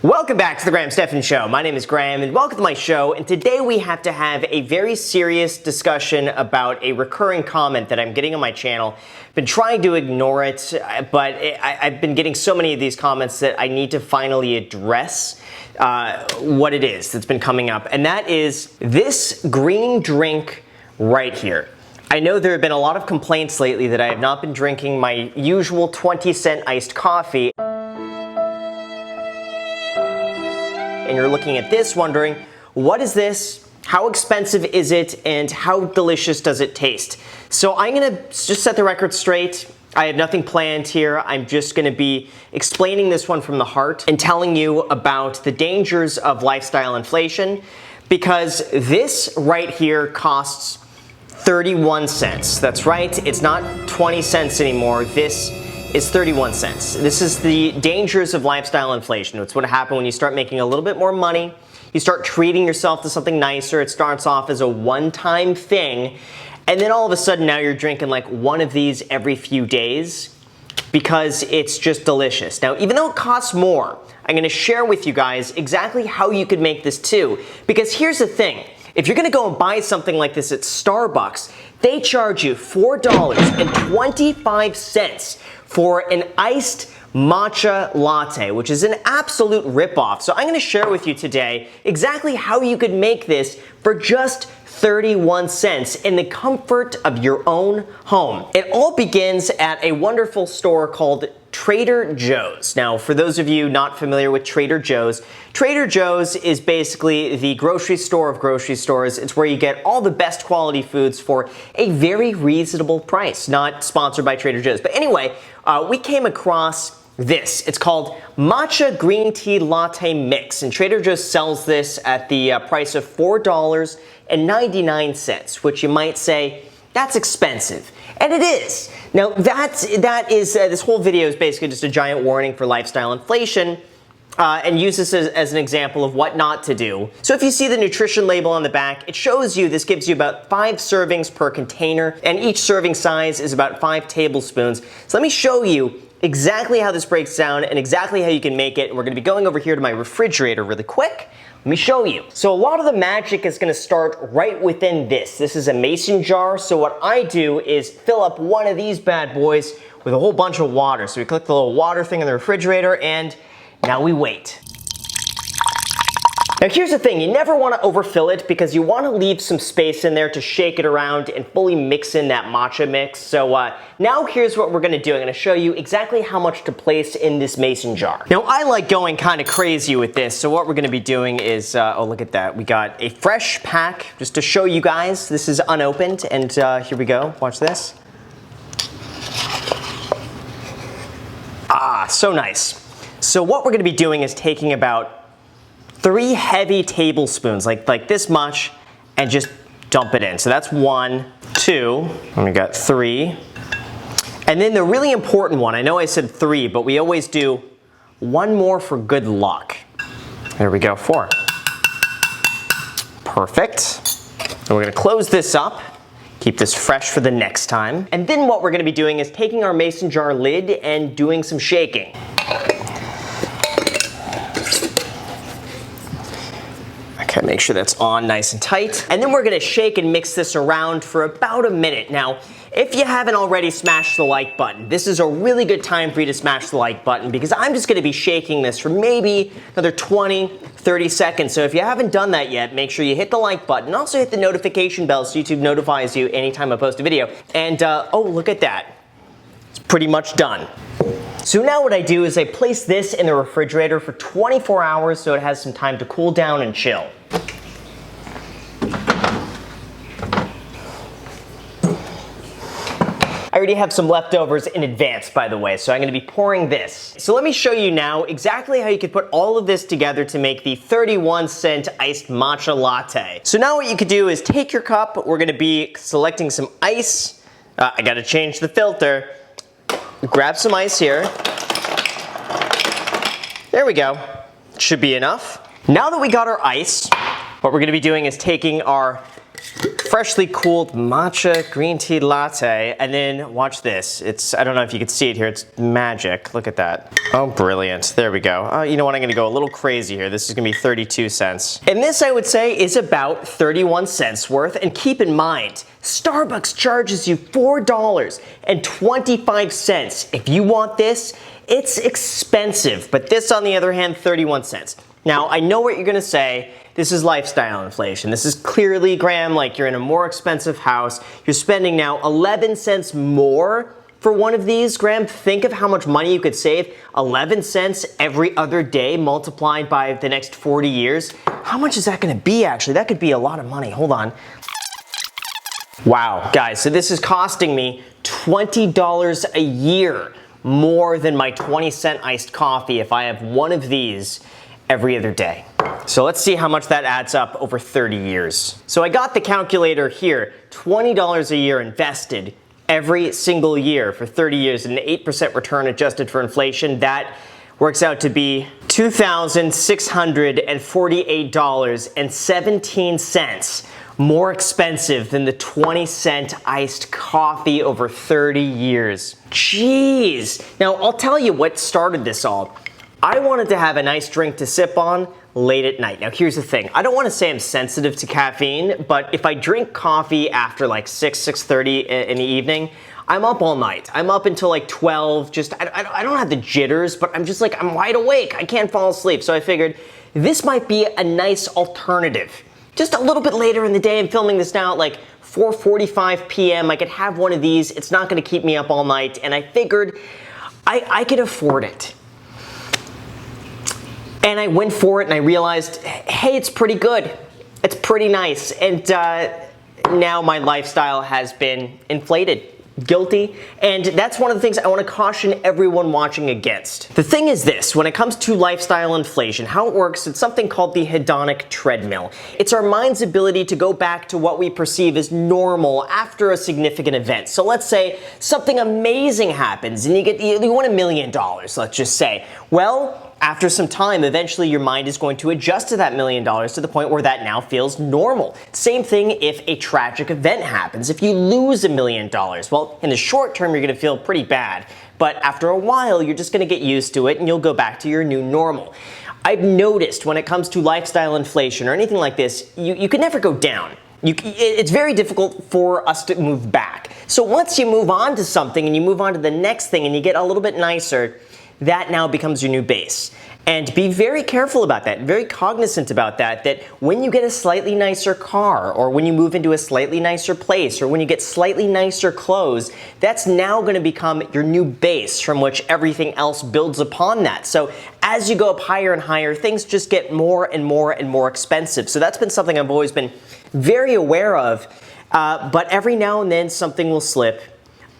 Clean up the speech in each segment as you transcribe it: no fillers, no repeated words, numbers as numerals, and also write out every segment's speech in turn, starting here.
Welcome back to the Stephan Show. My name is Graham and welcome to my show, and today we have to have a very serious discussion about a recurring comment that I'm getting on my channel. I've been trying to ignore it, but I've been getting so many of these comments that I need to finally address what it is that's been coming up, and that is this green drink right here. I know there have been a lot of complaints lately that I have not been drinking my usual 20-cent iced coffee. And you're looking at this wondering, what is this? How expensive is it? And how delicious does it taste? So I'm gonna just set the record straight. I have nothing planned here. I'm just gonna be explaining this one from the heart and telling you about the dangers of lifestyle inflation, because this right here costs 31 cents. That's right, it's not 20 cents anymore. This is 31 cents. This is the dangers of lifestyle inflation. It's what happens when you start making a little bit more money, you start treating yourself to something nicer. It starts off as a one-time thing, and then all of a sudden now you're drinking like one of these every few days because it's just delicious. Now, even though it costs more, I'm gonna share with you guys exactly how you could make this too, because here's the thing. If you're gonna go and buy something like this at Starbucks, they charge you $4.25 for an iced matcha latte, which is an absolute ripoff. So I'm gonna share with you today exactly how you could make this for just 31 cents in the comfort of your own home. It all begins at a wonderful store called Trader Joe's. Now, for those of you not familiar with Trader Joe's is basically the grocery store of grocery stores. It's where you get all the best quality foods for a very reasonable price. Not sponsored by Trader Joe's. But anyway, we came across this. It's called Matcha Green Tea Latte Mix, and Trader Joe's sells this at the price of $4.99, which you might say, that's expensive. And it is. Now, this whole video is basically just a giant warning for lifestyle inflation, and use this as an example of what not to do. So if you see the nutrition label on the back, it shows you, this gives you about 5 servings per container, and each serving size is about 5 tablespoons. So let me show you exactly how this breaks down and exactly how you can make it. And we're gonna be going over here to my refrigerator really quick. Let me show you. So a lot of the magic is gonna start right within this. This is a mason jar, so what I do is fill up one of these bad boys with a whole bunch of water. So we click the little water thing in the refrigerator, and now we wait. Now here's the thing, you never want to overfill it because you want to leave some space in there to shake it around and fully mix in that matcha mix. So now here's what we're going to do. I'm going to show you exactly how much to place in this mason jar. Now I like going kind of crazy with this, so what we're going to be doing is, oh look at that, we got a fresh pack just to show you guys. This is unopened, and here we go, watch this. Ah, so nice. So what we're going to be doing is taking about 3 heavy tablespoons, like this much, and just dump it in. So that's 1, 2, and we got 3. And then the really important one, I know I said 3, but we always do 1 more for good luck. There we go, 4. Perfect. And we're gonna close this up, keep this fresh for the next time. And then what we're gonna be doing is taking our mason jar lid and doing some shaking. Okay, make sure that's on nice and tight. And then we're gonna shake and mix this around for about a minute. Now, if you haven't already smashed the like button, this is a really good time for you to smash the like button, because I'm just gonna be shaking this for maybe another 20, 30 seconds. So if you haven't done that yet, make sure you hit the like button. Also hit the notification bell so YouTube notifies you anytime I post a video. And oh, look at that. It's pretty much done. So now what I do is I place this in the refrigerator for 24 hours so it has some time to cool down and chill. I already have some leftovers in advance, by the way, so I'm gonna be pouring this. So let me show you now exactly how you could put all of this together to make the 31-cent iced matcha latte. So now what you could do is take your cup, we're gonna be selecting some ice. I gotta change the filter. Grab some ice here. There we go. Should be enough. Now that we got our ice, what we're gonna be doing is taking our freshly cooled matcha green tea latte, and then watch this. I don't know if you can see it here, it's magic. Look at that. Oh, brilliant. There we go. You know what, I'm gonna go a little crazy here. This is gonna be 32 cents. And this, I would say, is about 31 cents worth. And keep in mind, Starbucks charges you $4.25. If you want this, it's expensive, but this, on the other hand, 31 cents. Now, I know what you're gonna say. This is lifestyle inflation. This is clearly, Graham, like you're in a more expensive house. You're spending now 11 cents more for one of these, Graham. Think of how much money you could save. 11 cents every other day multiplied by the next 40 years. How much is that gonna be, actually? That could be a lot of money. Hold on. Wow, guys, so this is costing me $20 a year more than my 20-cent iced coffee if I have one of these every other day. So let's see how much that adds up over 30 years. So I got the calculator here, $20 a year invested every single year for 30 years, and an 8% return adjusted for inflation. That works out to be $2,648.17 more expensive than the 20-cent iced coffee over 30 years. Jeez. Now, I'll tell you what started this all. I wanted to have a nice drink to sip on late at night. Now, here's the thing. I don't want to say I'm sensitive to caffeine, but if I drink coffee after like 6:30 in the evening, I'm up all night. I'm up until like 12. I don't have the jitters, but I'm just like, I'm wide awake. I can't fall asleep. So I figured this might be a nice alternative. Just a little bit later in the day, I'm filming this now at like 4:45 p.m. I could have one of these. It's not going to keep me up all night. And I figured I could afford it. And I went for it and I realized, hey, it's pretty good. It's pretty nice. And now my lifestyle has been inflated. Guilty. And that's one of the things I want to caution everyone watching against. The thing is this, when it comes to lifestyle inflation, how it works, it's something called the hedonic treadmill. It's our mind's ability to go back to what we perceive as normal after a significant event. So let's say something amazing happens and you win $1 million, let's just say. Well, after some time, eventually your mind is going to adjust to that $1 million to the point where that now feels normal. Same thing if a tragic event happens. If you lose $1 million, well, in the short term, you're gonna feel pretty bad. But after a while, you're just gonna get used to it and you'll go back to your new normal. I've noticed when it comes to lifestyle inflation or anything like this, you can never go down. It's very difficult for us to move back. So once you move on to something and you move on to the next thing and you get a little bit nicer, that now becomes your new base. And be very careful about that, very cognizant about that when you get a slightly nicer car, or when you move into a slightly nicer place, or when you get slightly nicer clothes, that's now going to become your new base from which everything else builds upon that. So as you go up higher and higher, things just get more and more and more expensive. So that's been something I've always been very aware of, but every now and then something will slip.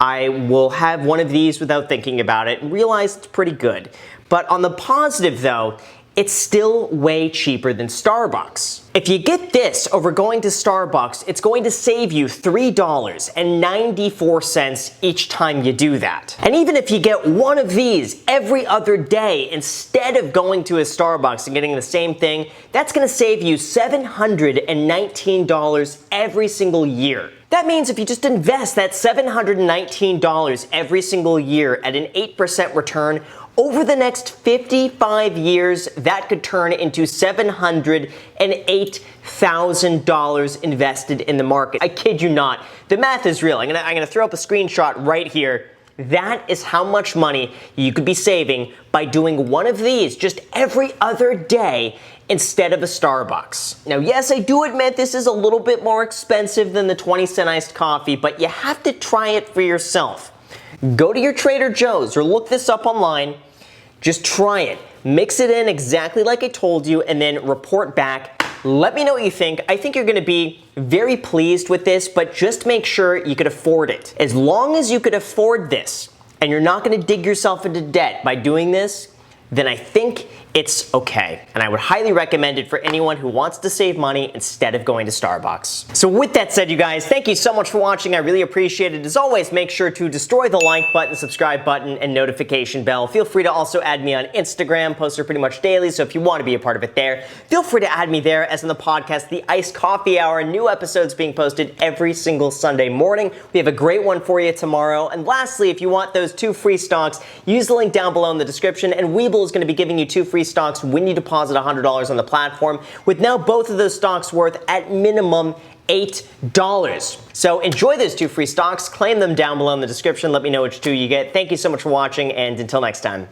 I will have one of these without thinking about it and realize it's pretty good. But on the positive though, it's still way cheaper than Starbucks. If you get this over going to Starbucks, it's going to save you $3.94 each time you do that. And even if you get one of these every other day instead of going to a Starbucks and getting the same thing, that's gonna save you $719 every single year. That means if you just invest that $719 every single year at an 8% return, over the next 55 years, that could turn into $708,000 invested in the market. I kid you not. The math is real. I'm gonna throw up a screenshot right here. That is how much money you could be saving by doing one of these just every other day instead of a Starbucks. Now, yes, I do admit this is a little bit more expensive than the 20-cent iced coffee, but you have to try it for yourself. Go to your Trader Joe's or look this up online. Just try it. Mix it in exactly like I told you and then report back. Let me know what you think. I think you're gonna be very pleased with this, but just make sure you could afford it. As long as you could afford this and you're not gonna dig yourself into debt by doing this, then I think it's okay. And I would highly recommend it for anyone who wants to save money instead of going to Starbucks. So with that said, you guys, thank you so much for watching. I really appreciate it. As always, make sure to destroy the like button, subscribe button, and notification bell. Feel free to also add me on Instagram. Posts are pretty much daily, so if you want to be a part of it there, feel free to add me there. As in the podcast, The Iced Coffee Hour, new episodes being posted every single Sunday morning. We have a great one for you tomorrow. And lastly, if you want those 2 free stocks, use the link down below in the description, and Webull is going to be giving you 2 free stocks when you deposit $100 on the platform, with now both of those stocks worth at minimum $8. So enjoy those 2 free stocks, claim them down below in the description, let me know which 2 you get. Thank you so much for watching, and until next time.